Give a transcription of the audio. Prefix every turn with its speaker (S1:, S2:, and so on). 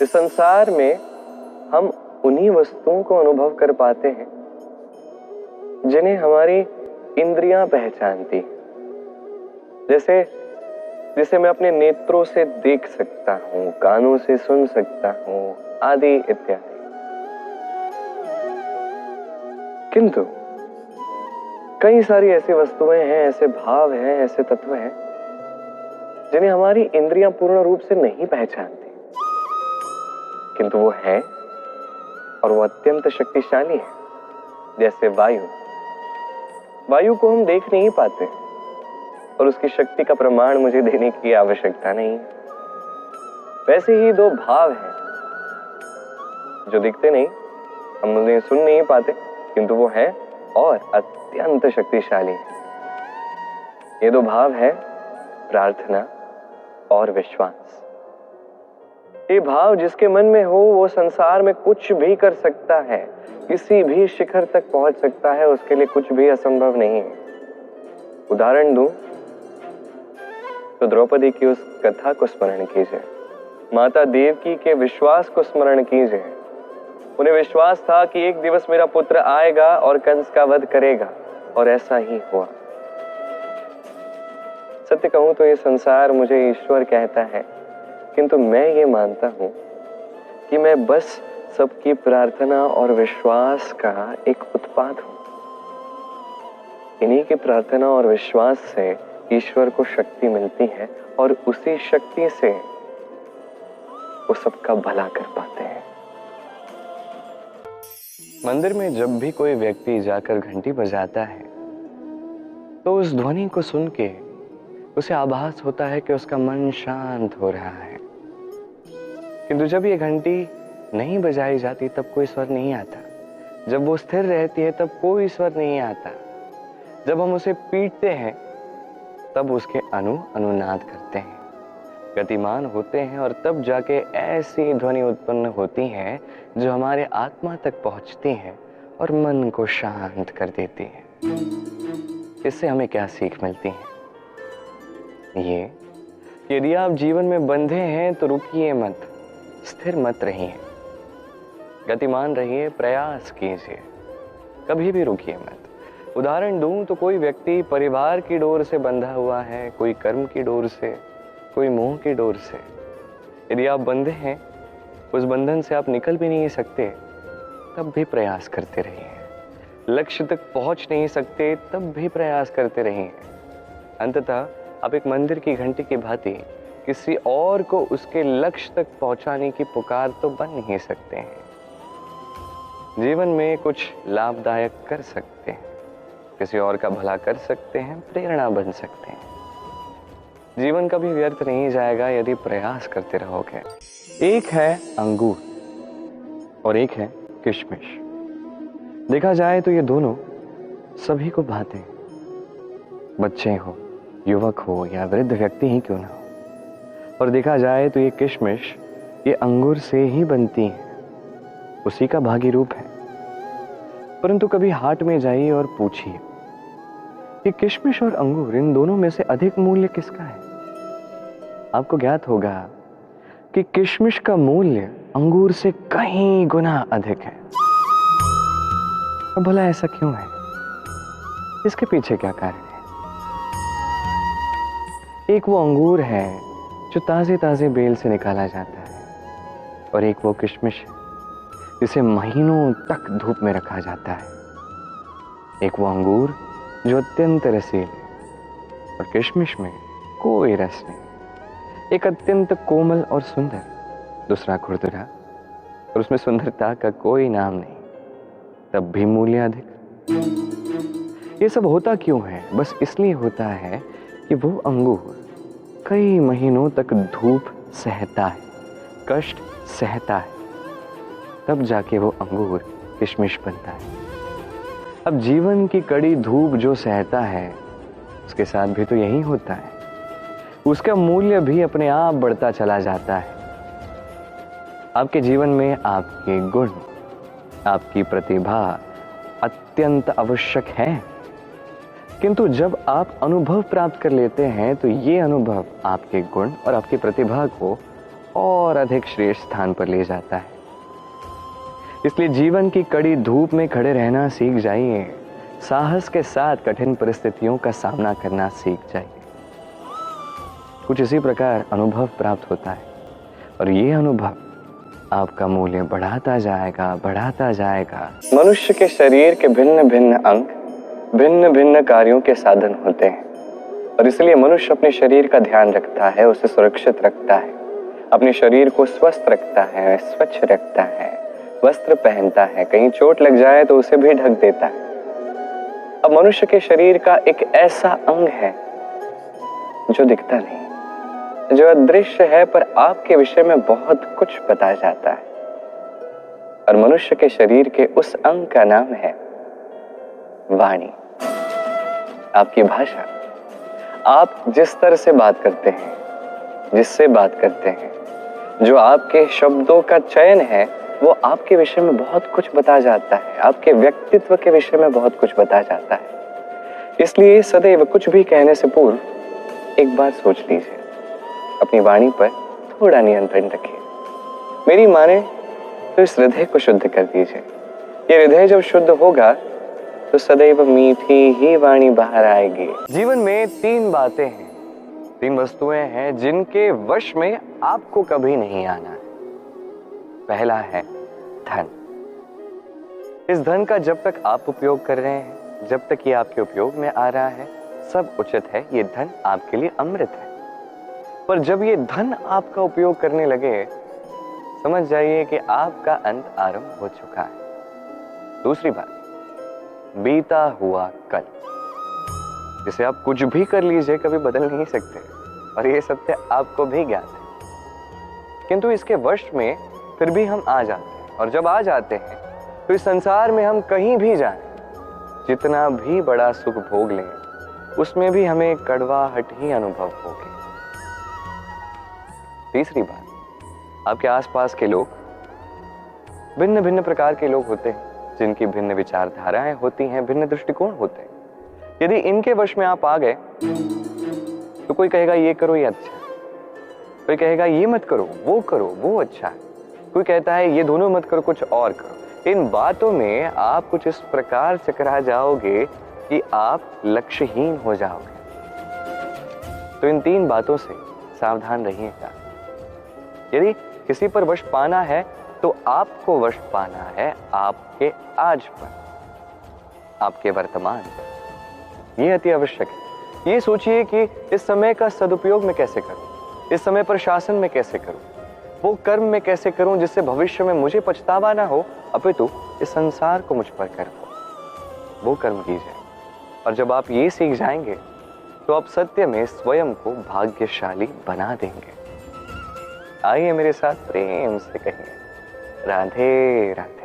S1: इस संसार में हम उन्हीं वस्तुओं को अनुभव कर पाते हैं जिन्हें हमारी इंद्रियां पहचानती, जैसे जिसे मैं अपने नेत्रों से देख सकता हूं, कानों से सुन सकता हूं, आदि इत्यादि। किंतु कई सारी ऐसी वस्तुएं हैं, ऐसे भाव हैं, ऐसे तत्व हैं जिन्हें हमारी इंद्रियां पूर्ण रूप से नहीं पहचानती, किंतु वो है और वो अत्यंत शक्तिशाली है। जैसे वायु को हम देख नहीं पाते और उसकी शक्ति का प्रमाण मुझे देने की आवश्यकता नहीं है। वैसे ही दो भाव हैं जो दिखते नहीं, हम उन्हें सुन नहीं पाते, किंतु वो है और अत्यंत शक्तिशाली है। ये दो भाव है प्रार्थना और विश्वास। ये भाव जिसके मन में हो वो संसार में कुछ भी कर सकता है, किसी भी शिखर तक पहुंच सकता है, उसके लिए कुछ भी असंभव नहीं है। उदाहरण दूं तो द्रौपदी की उस कथा को स्मरण कीजिए, माता देवकी के विश्वास को स्मरण कीजिए। उन्हें विश्वास था कि एक दिवस मेरा पुत्र आएगा और कंस का वध करेगा, और ऐसा ही हुआ। सत्य कहूं तो ये संसार मुझे ईश्वर कहता है, किंतु मैं ये मानता हूं कि मैं बस सबकी प्रार्थना और विश्वास का एक उत्पाद हूं। इन्हीं की प्रार्थना और विश्वास से ईश्वर को शक्ति मिलती है और उसी शक्ति से वो सबका भला कर पाते हैं। मंदिर में जब भी कोई व्यक्ति जाकर घंटी बजाता है तो उस ध्वनि को सुन के उसे आभास होता है कि उसका मन शांत हो रहा है। किंतु जब ये घंटी नहीं बजाई जाती तब कोई स्वर नहीं आता। जब वो स्थिर रहती है तब कोई स्वर नहीं आता। जब हम उसे पीटते हैं तब उसके अनुनाद करते हैं, गतिमान होते हैं, और तब जाके ऐसी ध्वनि उत्पन्न होती है जो हमारे आत्मा तक पहुंचती है और मन को शांत कर देती है। इससे हमें क्या सीख मिलती है? ये यदि आप जीवन में बंधे हैं तो रुकिए मत, स्थिर मत रहिए, गतिमान रहिए, प्रयास कीजिए, कभी भी रुकिए मत। उदाहरण दूं तो कोई व्यक्ति परिवार की डोर से बंधा हुआ है, कोई कर्म की डोर से, कोई मोह की डोर से। यदि आप बंधे हैं, उस बंधन से आप निकल भी नहीं सकते, तब भी प्रयास करते रहिए। लक्ष्य तक पहुंच नहीं सकते, तब भी प्रयास करते रहिए। अंततः आप एक मंदिर की घंटी की भांति किसी और को उसके लक्ष्य तक पहुंचाने की पुकार तो बन नहीं सकते हैं। जीवन में कुछ लाभदायक कर सकते हैं, किसी और का भला कर सकते हैं, प्रेरणा बन सकते हैं। जीवन कभी व्यर्थ नहीं जाएगा यदि प्रयास करते रहोगे। एक है अंगूर और एक है किशमिश। देखा जाए तो ये दोनों सभी को भाते हैं, बच्चे हो, युवक हो या वृद्ध व्यक्ति ही क्यों ना हो। और देखा जाए तो ये किशमिश ये अंगूर से ही बनती है, उसी का भागी रूप है। परंतु कभी हाट में जाइए और पूछिए कि किशमिश और अंगूर, इन दोनों में से अधिक मूल्य किसका है? आपको ज्ञात होगा कि किशमिश का मूल्य अंगूर से कहीं गुना अधिक है। अब भला ऐसा क्यों है? इसके पीछे क्या कारण है? एक वो अंगूर है जो ताजे ताजे बेल से निकाला जाता है, और एक वो किशमिश है जिसे महीनों तक धूप में रखा जाता है। एक वो अंगूर जो अत्यंत रसीले, और किशमिश में कोई रस नहीं। एक अत्यंत कोमल और सुंदर, दूसरा खुरदुरा और उसमें सुंदरता का कोई नाम नहीं, तब भी मूल्य अधिक। ये सब होता क्यों है? बस इसलिए होता है कि वो अंगूर कई महीनों तक धूप सहता है, कष्ट सहता है, तब जाके वो अंगूर किशमिश बनता है। अब जीवन की कड़ी धूप जो सहता है, उसके साथ भी तो यही होता है। उसका मूल्य भी अपने आप बढ़ता चला जाता है। आपके जीवन में आपके गुण, आपकी प्रतिभा अत्यंत आवश्यक है, किंतु जब आप अनुभव प्राप्त कर लेते हैं तो ये अनुभव आपके गुण और आपकी प्रतिभा को और अधिक श्रेष्ठ स्थान पर ले जाता है। इसलिए जीवन की कड़ी धूप में खड़े रहना सीख जाइए, साहस के साथ कठिन परिस्थितियों का सामना करना सीख जाइए। कुछ इसी प्रकार अनुभव प्राप्त होता है और ये अनुभव आपका मूल्य बढ़ाता जाएगा। मनुष्य के शरीर के भिन्न भिन्न अंग भिन्न भिन्न कार्यों के साधन होते हैं और इसलिए मनुष्य अपने शरीर का ध्यान रखता है, उसे सुरक्षित रखता है, अपने शरीर को स्वस्थ रखता है, स्वच्छ रखता है, वस्त्र पहनता है, कहीं चोट लग जाए तो उसे भी ढक देता है। अब मनुष्य के शरीर का एक ऐसा अंग है जो दिखता नहीं, जो अदृश्य है पर आपके विषय में बहुत कुछ बता जाता है। और मनुष्य के शरीर के उस अंग का नाम है वाणी, आपकी भाषा। आप जिस तरह से बात करते हैं, जिससे बात करते हैं, जो आपके शब्दों का चयन है, वो आपके विषय में बहुत कुछ बता जाता है, आपके व्यक्तित्व के विषय में बहुत कुछ बता जाता है। इसलिए सदैव कुछ भी कहने से पूर्व एक बार सोच लीजिए, अपनी वाणी पर थोड़ा नियंत्रण रखिए। मेरी माने तो इस हृदय को शुद्ध कर दीजिए। ये हृदय जब शुद्ध होगा तो सदैव मीठी ही वाणी बाहर आएगी। जीवन में 3 बातें हैं, 3 वस्तुएं हैं जिनके वश में आपको कभी नहीं आना है। पहला है धन। इस धन का जब तक आप उपयोग कर रहे हैं, जब तक ये आपके उपयोग में आ रहा है, सब उचित है, ये धन आपके लिए अमृत है। पर जब ये धन आपका उपयोग करने लगे, समझ जाइए कि आपका अंत आरंभ हो चुका है। दूसरी बात, बीता हुआ कल, जिसे आप कुछ भी कर लीजिए कभी बदल नहीं सकते और ये सत्य आपको भी ज्ञात है, किंतु इसके वश में फिर भी हम आ जाते हैं। और जब आ जाते हैं तो इस संसार में हम कहीं भी जाएं, जितना भी बड़ा सुख भोग लें, उसमें भी हमें कड़वाहट ही अनुभव होगी। तीसरी बात, आपके आसपास के लोग भिन्न भिन्न प्रकार के लोग होते हैं, जिनकी भिन्न विचारधाराएं होती हैं, भिन्न दृष्टिकोण होते हैं। यदि इनके वश में आप आ गए तो कोई कहेगा ये करो ये अच्छा है, कोई कहेगा ये मत करो वो अच्छा है, कोई कहता है ये दोनों मत करो कुछ और करो। इन बातों में आप कुछ इस प्रकार चकरा जाओगे कि आप लक्ष्यहीन हो जाओगे। तो इन 3 बातों से सावधान रहिएगा। यदि किसी पर वश पाना है तो आपको वश पाना है आपके आज पर, आपके वर्तमान पर। यह अति आवश्यक है। ये सोचिए कि इस समय का सदुपयोग मैं कैसे करूं, इस समय पर शासन में कैसे करूं, वो कर्म में कैसे करूं जिससे भविष्य में मुझे पछतावा ना हो, अपितु इस संसार को मुझ पर कर्म हो, वो कर्म कीजिए। और जब आप ये सीख जाएंगे तो आप सत्य में स्वयं को भाग्यशाली बना देंगे। आइए मेरे साथ प्रेम से कहिए, राधे राधे।